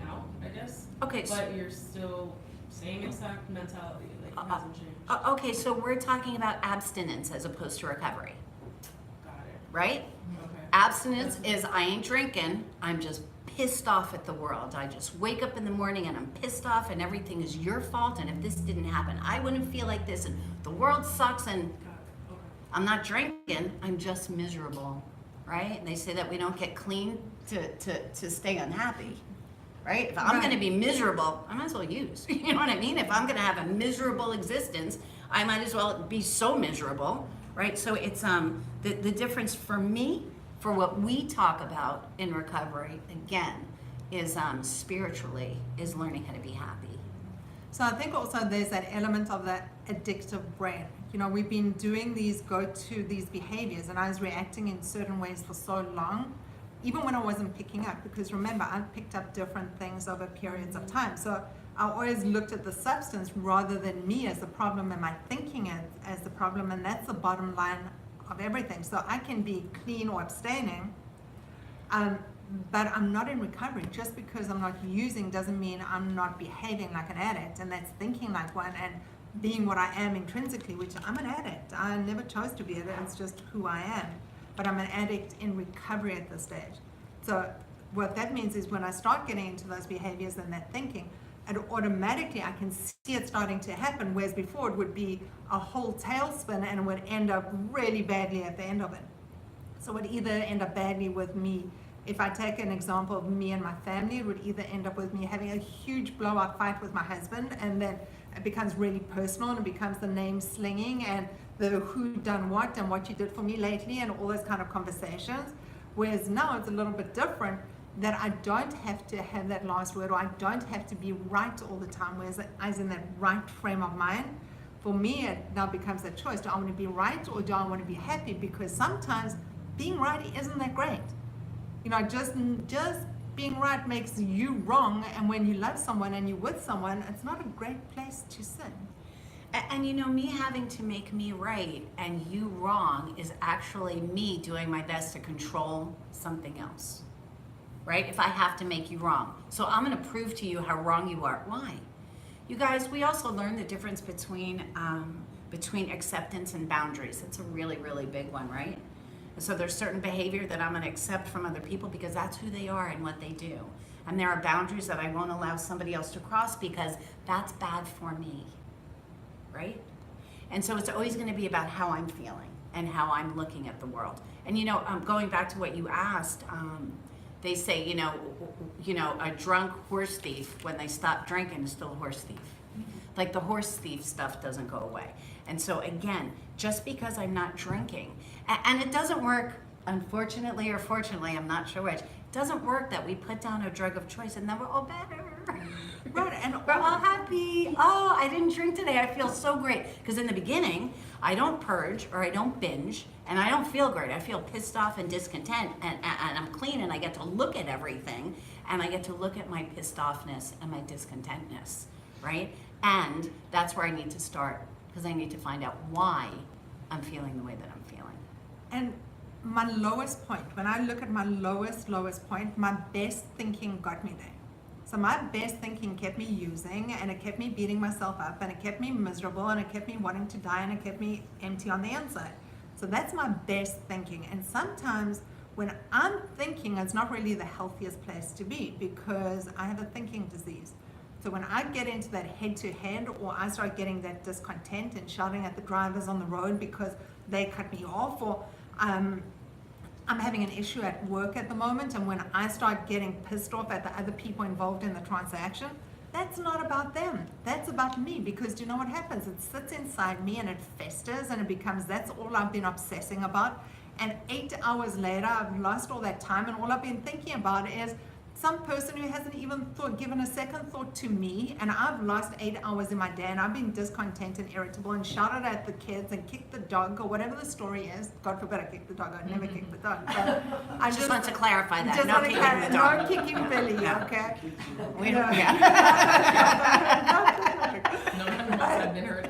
out? I guess. Okay, so, But you're still same exact mentality. Like it hasn't changed. okay, so we're talking about abstinence as opposed to recovery, Got it. right? Okay. Abstinence is I ain't drinking, I'm just pissed off at the world. I just wake up in the morning and I'm pissed off and everything is your fault. And if this didn't happen, I wouldn't feel like this. And the world sucks and I'm not drinking. I'm just miserable, right? And they say that we don't get clean to stay unhappy, right? If I'm going to be miserable, I might as well use. You know what I mean? If I'm going to have a miserable existence, I might as well be so miserable, right? So it's the difference for me, for what we talk about in recovery, again, is spiritually, is learning how to be happy. So I think also there's that element of that addictive brain. You know, we've been doing these these behaviors, and I was reacting in certain ways for so long, even when I wasn't picking up, because remember, I picked up different things over periods of time. So I always looked at the substance rather than me as the problem and my thinking as the problem, and that's the bottom line of everything. So I can be clean or abstaining, but I'm not in recovery. Just because I'm not using doesn't mean I'm not behaving like an addict, and that's thinking like one and being what I am intrinsically, which I'm an addict. I never chose to be it, it's just who I am. But I'm an addict in recovery at this stage. So what that means is when I start getting into those behaviors and that thinking, and automatically I can see it starting to happen, whereas before it would be a whole tailspin and it would end up really badly at the end of it. So it would either end up badly with me. If I take an example of me and my family, it would either end up with me having a huge blowout fight with my husband, and then it becomes really personal and it becomes the name slinging and the who done what and what you did for me lately and all those kind of conversations. Whereas now it's a little bit different, that I don't have to have that last word, or I don't have to be right all the time, whereas I was in that right frame of mind. For me, it now becomes a choice. Do I want to be right or do I want to be happy? Because sometimes being right isn't that great. You know, just being right makes you wrong, and when you love someone and you're with someone, it's not a great place to sit. And you know, me having to make me right and you wrong is actually me doing my best to control something else, right? If I have to make you wrong. So I'm going to prove to you how wrong you are. Why? You guys, we also learned the difference between acceptance and boundaries. It's a really, really big one, right? So there's certain behavior that I'm going to accept from other people because that's who they are and what they do. And there are boundaries that I won't allow somebody else to cross because that's bad for me, right? And so it's always going to be about how I'm feeling and how I'm looking at the world. And you know, going back to what you asked, they say, you know, a drunk horse thief, when they stop drinking, is still a horse thief. Like the horse thief stuff doesn't go away. And so again, just because I'm not drinking, and it doesn't work, unfortunately or fortunately, I'm not sure which, it doesn't work that we put down a drug of choice and then we're all better. Right, and we're all happy. Oh, I didn't drink today, I feel so great. Because in the beginning, I don't purge or I don't binge, and I don't feel great. I feel pissed off and discontent, and I'm clean, and I get to look at everything, and I get to look at my pissed offness and my discontentness, right? And that's where I need to start, because I need to find out why I'm feeling the way that I'm feeling. And my lowest point, when I look at my lowest point, my best thinking got me there. So my best thinking kept me using, and it kept me beating myself up, and it kept me miserable, and it kept me wanting to die, and it kept me empty on the inside. So that's my best thinking. And sometimes when I'm thinking, it's not really the healthiest place to be, because I have a thinking disease. So when I get into that head-to-head, or I start getting that discontent and shouting at the drivers on the road because they cut me off, or I'm having an issue at work at the moment, and when I start getting pissed off at the other people involved in the transaction, that's not about them. That's about me, because do you know what happens? It sits inside me and it festers, and it becomes, that's all I've been obsessing about. And 8 hours later, I've lost all that time, and all I've been thinking about is some person who hasn't even given a second thought to me, and I've lost 8 hours in my day, and I've been discontent and irritable and shouted at the kids and kicked the dog, or whatever the story is. God forbid I kick the dog. I'd never kick the dog. But I just want to clarify that. Just No want to kicking clarify, the dog. no kicking Billy, okay? We don't, yeah. No animals have been hurt.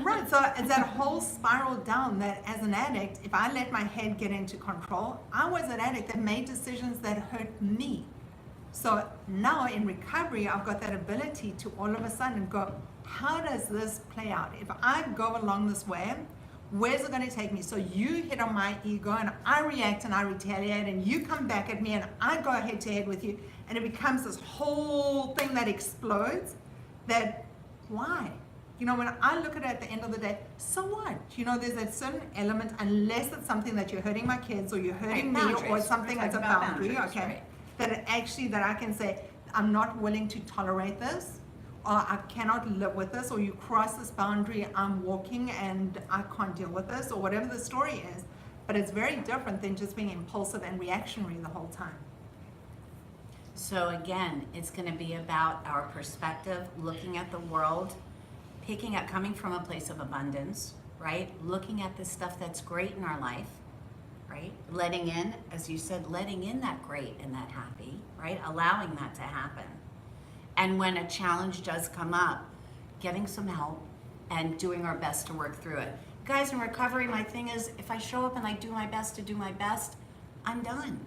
Right, so it's that whole spiral down that as an addict, if I let my head get into control, I was an addict that made decisions that hurt me. So now in recovery, I've got that ability to all of a sudden go, how does this play out? If I go along this way, Where's it going to take me? So you hit on my ego and I react and I retaliate and you come back at me and I go head to head with you and it becomes this whole thing that explodes. That, why? You know, when I look at it at the end of the day, so what? You know, there's a certain element, unless it's something that you're hurting my kids or you're hurting me or boundaries. it's something We're that's a talking about boundary, boundaries, okay? right. That it actually, that I can say, I'm not willing to tolerate this, or I cannot live with this, or you cross this boundary, I'm walking and I can't deal with this, or whatever the story is. But it's very different than just being impulsive and reactionary the whole time. So again, it's going to be about our perspective, looking at the world, picking up, coming from a place of abundance, right? Looking at the stuff that's great in our life, right? Letting in, as you said, letting in that great and that happy, right? Allowing that to happen. And when a challenge does come up, getting some help and doing our best to work through it. Guys, in recovery, my thing is, if I show up and I do my best to do my best, I'm done.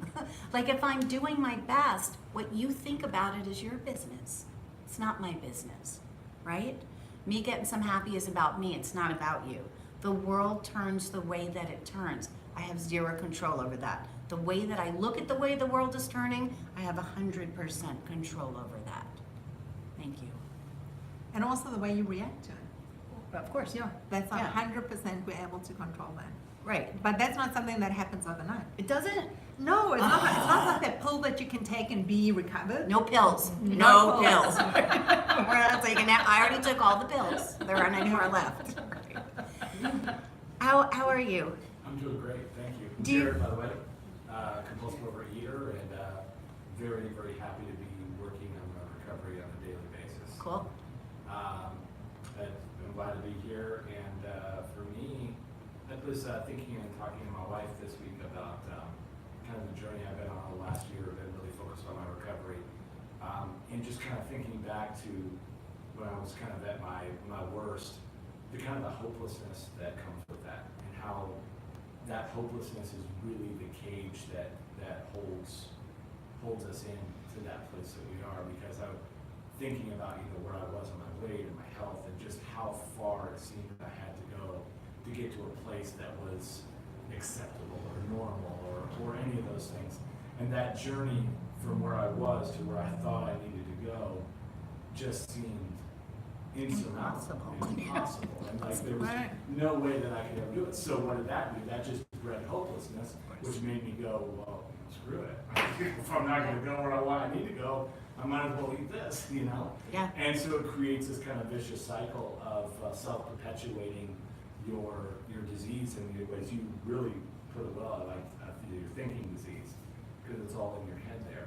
Like if I'm doing my best, what you think about it is your business. It's not my business, right? Me getting some happy is about me. It's not about you. The world turns the way that it turns. I have zero control over that. The way that I look at the way the world is turning, I have 100% control over that. Thank you. And also the way you react to it. Of course, yeah. That's Yeah. 100% we're able to control that. Right. But that's not something that happens overnight. It doesn't. No, it's not like that pill that you can take and be recovered. No pills. No pills. We're not taking that. I already took all the pills. There aren't any more left. How are you? I'm doing great, thank you. I'm Do you- Jared, by the way, compulsive overeater, and very, very happy to be working on my recovery on a daily basis. Cool. I'm glad to be here, and for me, I was thinking and talking to my wife this week about kind of the journey I've been on the last year, been really focused on my recovery, and just kind of thinking back to when I was kind of at my worst, the kind of the hopelessness that comes with that, and how that hopelessness is really the cage that holds us in to that place that we are. Because I'm thinking about where I was on my weight and my health, and just how far it seemed I had to go to get to a place that was acceptable or normal or any of those things. And that journey from where I was to where I thought I needed to go just seemed insurmountable, impossible. And like there was Right. no way that I could ever do it. So what did that do? That just bred hopelessness, which made me go, well, screw it. If I'm not going to go where I need to go, I might as well eat this, Yeah. And so it creates this kind of vicious cycle of self-perpetuating your disease in the ways you really put it well. I like your thinking disease, because it's all in your head there.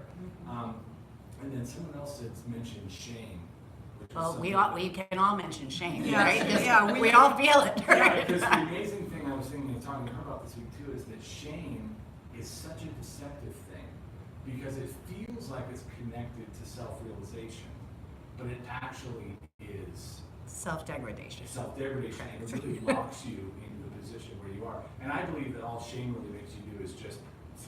And then someone else had mentioned shame. Which is Well, something we can all mention shame, Yeah, right? yeah, we all feel it, Yeah, right? because the amazing thing I was thinking and talking to her about this week too is that shame is such a deceptive thing, because it feels like it's connected to self-realization, but it actually is Self-degradation. self-degradation, and it really locks you into the position where you are. And I believe that all shame really makes you do is just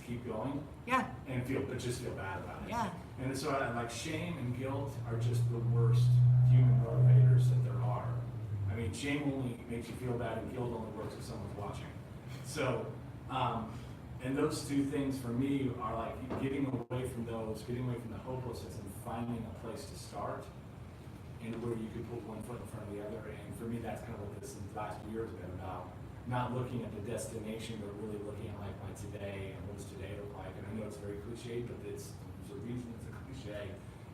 keep going Yeah, and just feel bad about it. yeah. And so like shame and guilt are just the worst human motivators that there are. I mean, shame only makes you feel bad, and guilt only works if someone's watching. So, and those two things for me are like getting away from the hopelessness and finding a place to start, and where you can put one foot in front of the other. And for me, that's kind of what this last year has been about. Not looking at the destination, but really looking at like my today and what does today look like. And I know it's very cliche, but there's a reason it's a cliche,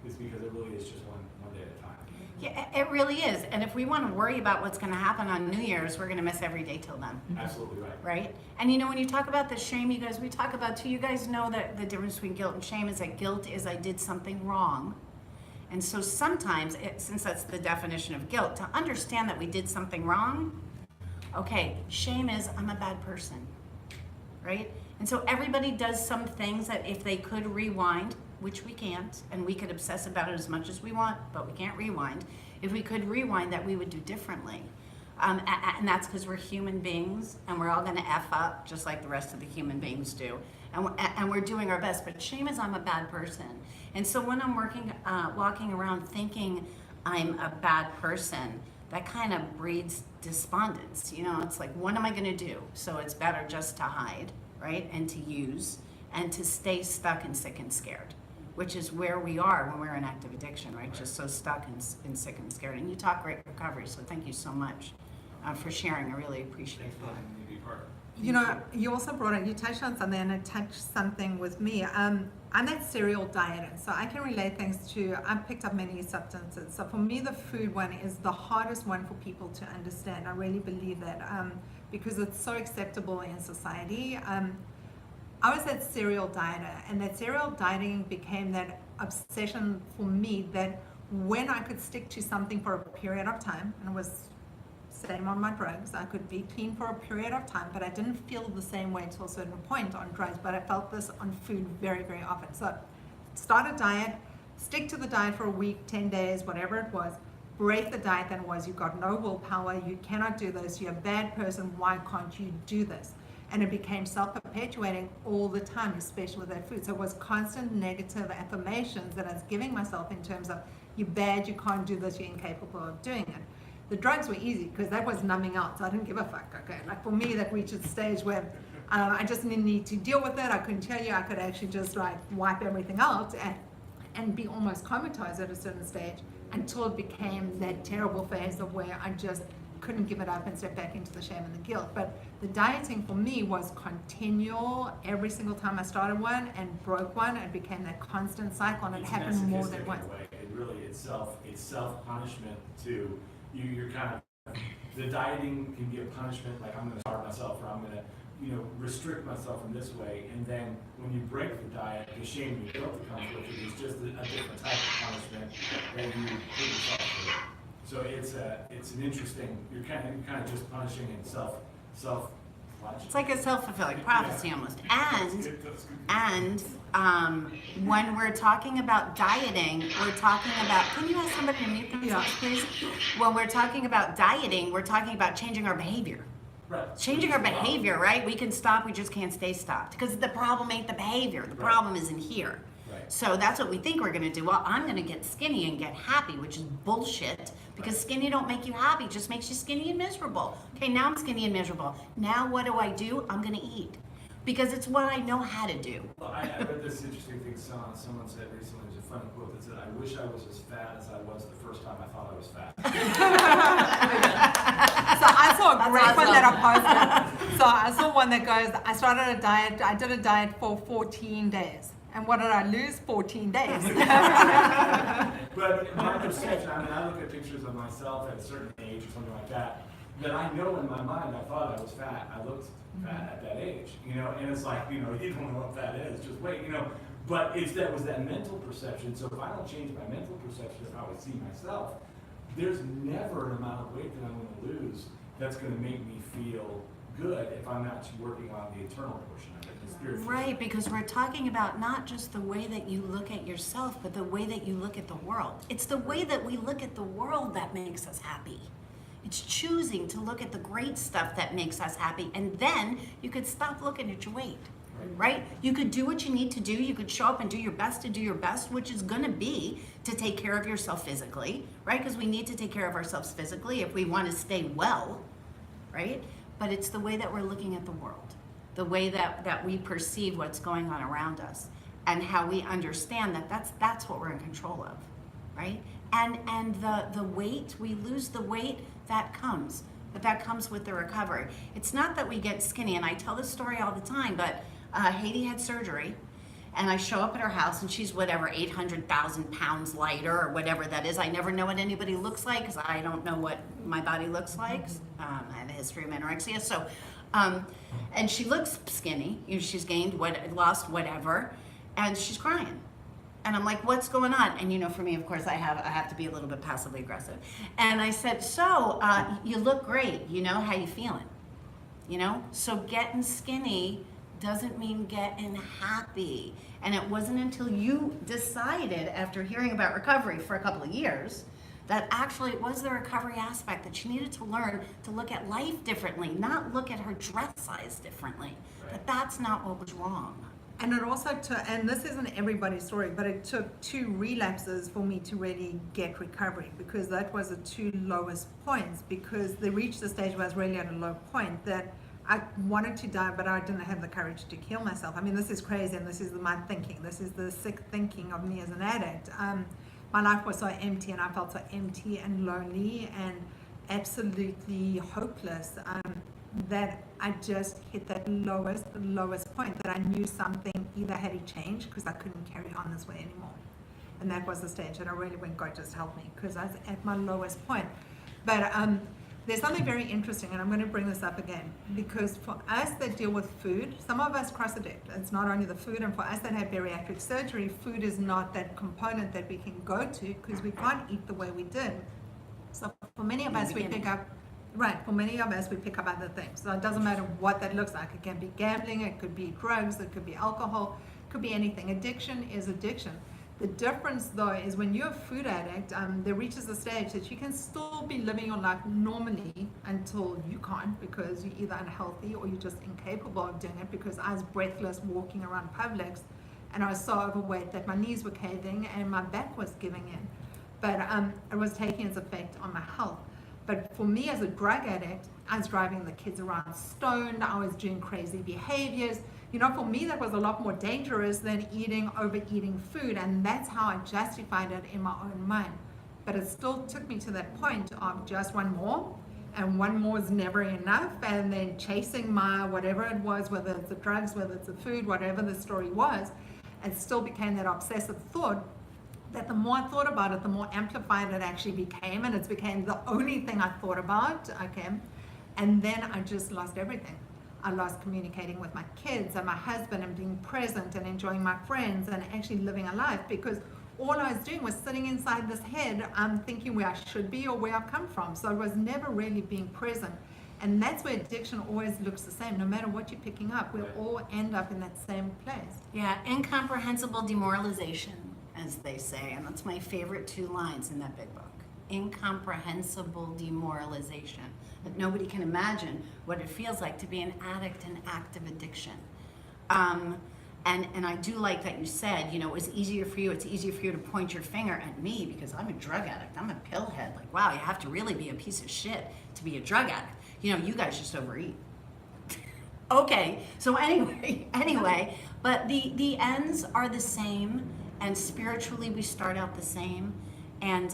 is because it really is just one day at a time. Yeah, it really is. And if we want to worry about what's going to happen on New Year's, we're going to miss every day till then. Absolutely right. Right? And when you talk about the shame, you guys, we talk about too, you guys know that the difference between guilt and shame is that guilt is I did something wrong. And so sometimes, since that's the definition of guilt, to understand that we did something wrong, okay, shame is I'm a bad person, right? And so everybody does some things that if they could rewind, which we can't, and we could obsess about it as much as we want, but we can't rewind. If we could rewind that, we would do differently. And that's because we're human beings, and we're all going to F up just like the rest of the human beings do. And we're doing our best, but shame is I'm a bad person. And so when I'm walking around thinking I'm a bad person, that kind of breeds despondence. You know, it's like, what am I going to do? So it's better just to hide, right? And to use and to stay stuck and sick and scared, which is where we are when we're in active addiction, right? Just so stuck and sick and scared. And you talk great recovery, so thank you so much for sharing. I really appreciate that. You know, you also you touched on something, and it touched something with me. I'm that serial dieter, so I can relate things to, I've picked up many substances. So for me, the food one is the hardest one for people to understand. I really believe that because it's so acceptable in society. I was that serial dieter, and that serial dieting became that obsession for me that when I could stick to something for a period of time, and it was same on my drugs, I could be clean for a period of time, but I didn't feel the same way to a certain point on drugs, but I felt this on food very, very often. So start a diet, stick to the diet for a week, 10 days, whatever it was, break the diet that was, you've got no willpower, you cannot do this, you're a bad person, why can't you do this? And it became self-perpetuating all the time, especially with that food. So it was constant negative affirmations that I was giving myself in terms of, you're bad, you can't do this, you're incapable of doing it. The drugs were easy because that was numbing out, so I didn't give a fuck, okay? Like for me, that reached a stage where I just didn't need to deal with it. I couldn't tell you, I could actually just like wipe everything out and be almost comatose at a certain stage until it became that terrible phase of where I just couldn't give it up and step back into the shame and the guilt. But the dieting for me was continual. Every single time I started one and broke one, it became that constant cycle, and it happened more than once. It really, it's self-punishment to you. You're kind of, the dieting can be a punishment, like I'm going to starve myself, or I'm going to, restrict myself in this way. And then when you break the diet, the shame and the guilt that comes with it is just a different type of punishment that you put yourself through. So it's an interesting. You're kind of just punishing and self. It's like a self-fulfilling prophecy almost. And when we're talking about dieting, we're talking about. Can you ask somebody to mute themselves, please? When we're talking about dieting, we're talking about changing our behavior. Right. Changing our behavior, right? We can stop. We just can't stay stopped because the problem ain't the behavior. The problem is in here. Right. So that's what we think we're going to do. Well, I'm going to get skinny and get happy, which is bullshit because skinny don't make you happy, it just makes you skinny and miserable. Okay, now I'm skinny and miserable. Now what do? I'm going to eat because it's what I know how to do. Well, I read this interesting thing someone said recently. It was a funny quote that said, "I wish I was as fat as I was the first time I thought I was fat." So I saw a great one that awesome. I posted. So I saw one that goes, I started a diet, I did a diet for 14 days. And what did I lose? 14 days. But my perception, I look at pictures of myself at a certain age or something like that I know in my mind I thought I was fat. I looked fat at that age, and it's like, you don't know what that is, just wait, but that was that mental perception. So if I don't change my mental perception of how I see myself, there's never an amount of weight that I'm going to lose that's going to make me feel good if I'm not working on the internal portion of it, the spiritual. Right, because we're talking about not just the way that you look at yourself, but the way that you look at the world. It's the way that we look at the world that makes us happy. It's choosing to look at the great stuff that makes us happy, and then you could stop looking at your weight. Right? You could do what you need to do. You could show up and do your best to do your best, which is going to be to take care of yourself physically, right? Because we need to take care of ourselves physically if we want to stay well, right? But it's the way that we're looking at the world, the way that we perceive what's going on around us, and how we understand that that's what we're in control of, right? And the weight, we lose the weight, that comes. But that comes with the recovery. It's not that we get skinny, and I tell this story all the time, but Haiti had surgery, and I show up at her house, and she's whatever, 800,000 pounds lighter, or whatever that is. I never know what anybody looks like, because I don't know what my body looks like. I have a history of anorexia, so, and she looks skinny. She's gained, lost whatever, and she's crying. And I'm like, what's going on? And for me, of course, I have to be a little bit passively aggressive. And I said, so you look great. How you feeling? So getting skinny doesn't mean getting happy. And it wasn't until you decided, after hearing about recovery for a couple of years, that actually it was the recovery aspect that she needed to learn to look at life differently, not look at her dress size differently. But that's not what was wrong. And it also took, and this isn't everybody's story, but it took 2 relapses for me to really get recovery, because that was the 2 lowest points, because they reached the stage where I was really at a low point that I wanted to die, but I didn't have the courage to kill myself. I mean, this is crazy, and this is my thinking. This is the sick thinking of me as an addict. My life was so empty, and I felt so empty and lonely and absolutely hopeless. That I just hit that lowest point, that I knew something either had to change because I couldn't carry on this way anymore. And that was the stage that I really went, God, just help me, because I was at my lowest point. But there's something very interesting, and I'm going to bring this up again, because for us that deal with food, some of us cross addict. It's not only the food, and for us that have bariatric surgery, food is not that component that we can go to because we can't eat the way we did. So for many of us, we pick up other things. So it doesn't matter what that looks like. It can be gambling, it could be drugs, it could be alcohol, it could be anything. Addiction is addiction. The difference though is when you're a food addict, there reaches a stage that you can still be living your life normally until you can't, because you're either unhealthy or you're just incapable of doing it, because I was breathless walking around Publix and I was so overweight that my knees were caving and my back was giving in. But it was taking its effect on my health. But for me as a drug addict, I was driving the kids around stoned, I was doing crazy behaviors. You know, for me that was a lot more dangerous than overeating food, and that's how I justified it in my own mind. But it still took me to that point of just one more, and one more is never enough, and then chasing my whatever it was, whether it's the drugs, whether it's the food, whatever the story was, it still became that obsessive thought that the more I thought about it, the more amplified it actually became, and it became the only thing I thought about, okay? And then I just lost everything. I lost communicating with my kids and my husband and being present and enjoying my friends and actually living a life, because all I was doing was sitting inside this head, thinking where I should be or where I've come from. So it was never really being present. And that's where addiction always looks the same. No matter what you're picking up, we'll all end up in that same place. Yeah, incomprehensible demoralization, as they say, and that's my favorite 2 lines in that big book. Incomprehensible demoralization. That nobody can imagine what it feels like to be an addict in active addiction. And I do like that you said, you know, it's easier for you to point your finger at me because I'm a drug addict, I'm a pillhead. Like, wow, you have to really be a piece of shit to be a drug addict. You know, you guys just overeat. Okay, so anyway, but the ends are the same, and spiritually we start out the same, and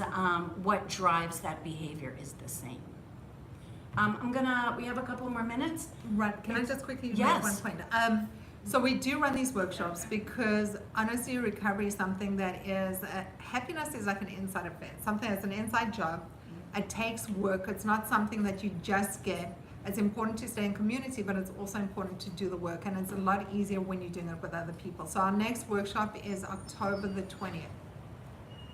what drives that behavior is the same. We have a couple more minutes. Right, can I just quickly Yes. make one point? So we do run these workshops because honestly, recovery is something that is, happiness is like an inside affair, something that's an inside job. It takes work. It's not something that you just get. It's important to stay in community, but it's also important to do the work, and it's a lot easier when you're doing it with other people. So our next workshop is October the 20th.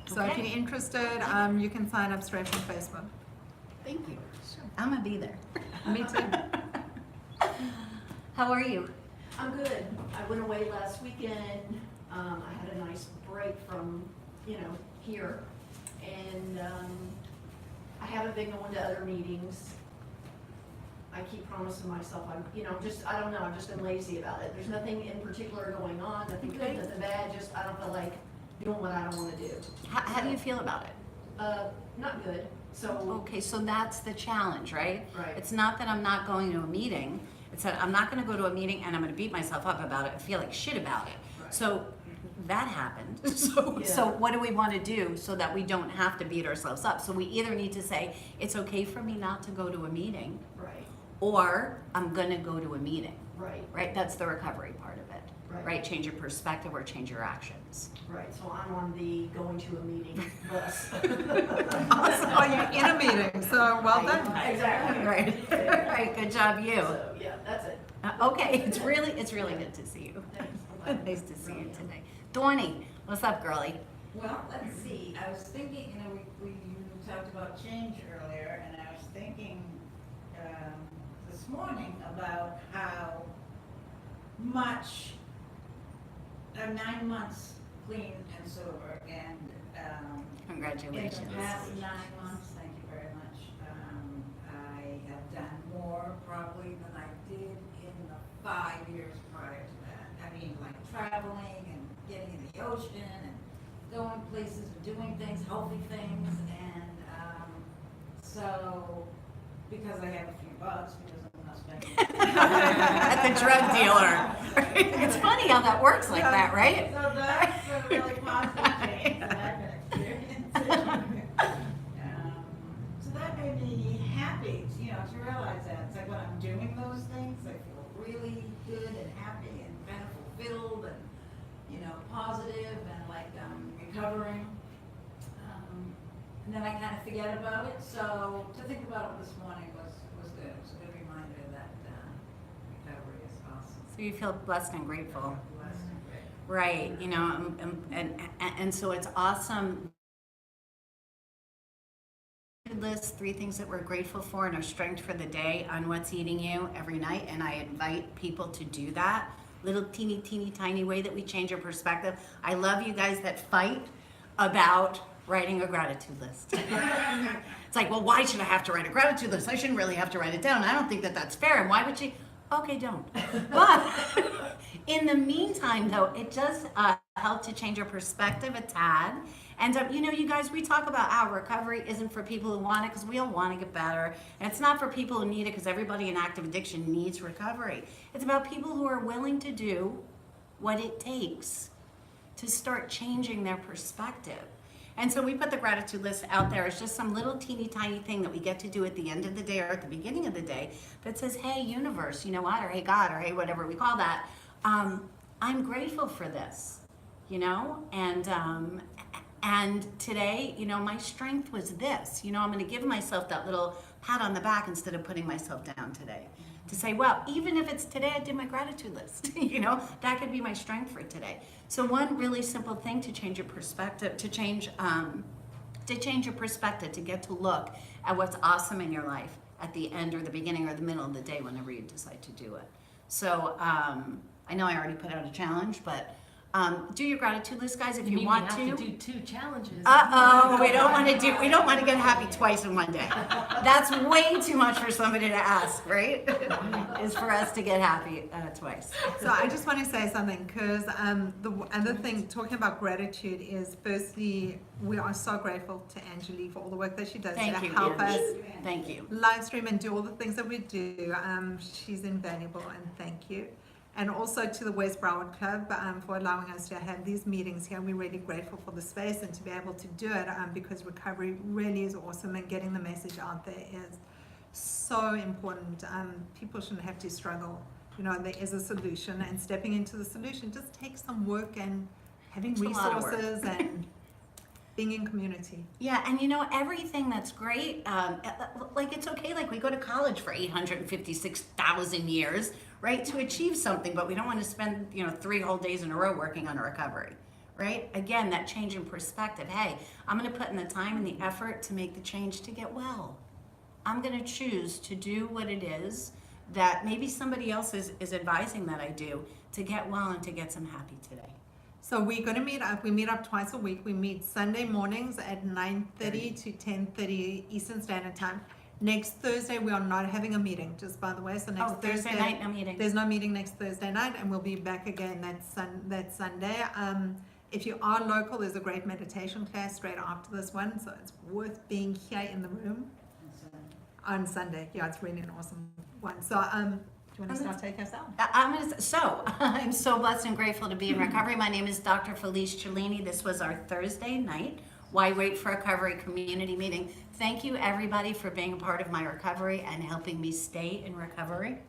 So if Okay. you're interested, you can sign up straight from Facebook. Thank you. I'm gonna be there. Me too. How are you? I'm good. I went away last weekend. I had a nice break from, here. And I haven't been going to other meetings. I keep promising myself, I don't know, I've just been lazy about it. There's nothing in particular going on, nothing good, nothing bad, just I don't feel like doing what I don't want to do. How do you feel about it? Not good. So, Okay, so that's the challenge, right? Right. It's not that I'm not going to a meeting. It's that I'm not going to go to a meeting and I'm going to beat myself up about it and feel like shit about it. Right. So that happened. So Yeah. what do we want to do so that we don't have to beat ourselves up? So we either need to say, it's okay for me not to go to a meeting, right, or I'm going to go to a meeting, right, right? That's the recovery part of it, Right. right? Change your perspective or change your actions. right. So I'm on the going to a meeting bus. Oh, you're in a meeting, so well done. Exactly. Right, right, good job you. So, yeah, that's it. Okay, it's really good to see you. Thanks. Nice to see you today. Dawny, what's up, girlie? Well, let's see, I was thinking, you talked about change earlier, and I was thinking, this morning about how much, 9 months clean and sober, and, in Congratulations. the past 9 months, thank you very much, I have done more probably than I did in the 5 years prior to that. I mean, mean like traveling and getting in the ocean and going places and doing things, healthy things, and so because I have a few bucks because I'm not spending. At the drug dealer. It's funny how that works like that, right? So that's a really positive change that I've been experiencing. So that made me happy, to realize that. It's like when I'm doing those things, I feel really good and happy and kind of fulfilled and, positive and like recovering. And then I kind of forget about it. So to think about it this morning was good. It was a good reminder that recovery is awesome. So you feel blessed and grateful. Blessed and grateful. Right, and so it's awesome. List 3 things that we're grateful for and our strength for the day on what's eating you every night, and I invite people to do that little teeny tiny way that we change our perspective. I love you guys that fight about writing a gratitude list. It's like, well, why should I have to write a gratitude list? I shouldn't really have to write it down. I don't think that that's fair. And why would she? Okay, don't. But in the meantime, though, it does help to change your perspective a tad. And, you guys, we talk about how recovery isn't for people who want it because we all want to get better. And it's not for people who need it because everybody in active addiction needs recovery. It's about people who are willing to do what it takes to start changing their perspective. And so we put the gratitude list out there as just some little teeny tiny thing that we get to do at the end of the day or at the beginning of the day that says, hey, universe, you know what? Or hey, God, or hey, whatever we call that. I'm grateful for this, and today, my strength was this. I'm going to give myself that little pat on the back instead of putting myself down today. To say, well, even if it's today I did my gratitude list, that could be my strength for today. So one really simple thing to change your perspective, to change your perspective, to get to look at what's awesome in your life at the end or the beginning or the middle of the day whenever you decide to do it. So I know I already put out a challenge, but do your gratitude list, guys, if you want to. You have to do 2 challenges. We don't want to get happy twice in one day. That's way too much for somebody to ask, right? Is for us to get happy twice. So I just want to say something because the other thing, talking about gratitude, is firstly, we are so grateful to Angelique for all the work that she does Thank to you, help Ange. us Thank you. live stream and do all the things that we do. She's invaluable, and thank you. And also to the West Broward Club for allowing us to have these meetings here. We're really grateful for the space and to be able to do it because recovery really is awesome, and getting the message out there is so important. People shouldn't have to struggle. There is a solution, and stepping into the solution just takes some work and having It's a lot of work. resources and being in community. Yeah, and everything that's great, like it's okay, like we go to college for 856,000 years, right, to achieve something, but we don't want to spend, 3 whole days in a row working on a recovery, right? Again, that change in perspective. Hey, I'm going to put in the time and the effort to make the change to get well. I'm going to choose to do what it is that maybe somebody else is advising that I do to get well and to get some happy today. So we're going to meet up. We meet up twice a week. We meet Sunday mornings at 9:30 to 10:30 Eastern Standard Time. Next Thursday, we are not having a meeting, just by the way. So next Thursday night, no meeting. There's no meeting next Thursday night, and we'll be back again that Sunday. If you are local, there's a great meditation class straight after this one, so it's worth being here in the room on Sunday. Yeah, it's really an awesome one. So, do you want to start taking us out? I'm so blessed and grateful to be in recovery. My name is Dr. Felice Cellini. This was our Thursday night Why Wait for Recovery community meeting. Thank you, everybody, for being a part of my recovery and helping me stay in recovery.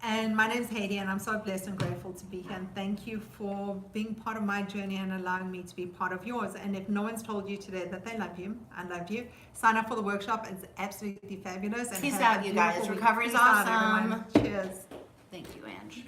And my name is Heidi, and I'm so blessed and grateful to be here. And thank you for being part of my journey and allowing me to be part of yours. And if no one's told you today that they love you, I love you, sign up for the workshop. It's absolutely fabulous. And Peace have out, a you guys. beautiful week. Recovery is Peace out, awesome. everyone. Cheers. Thank you, Ange.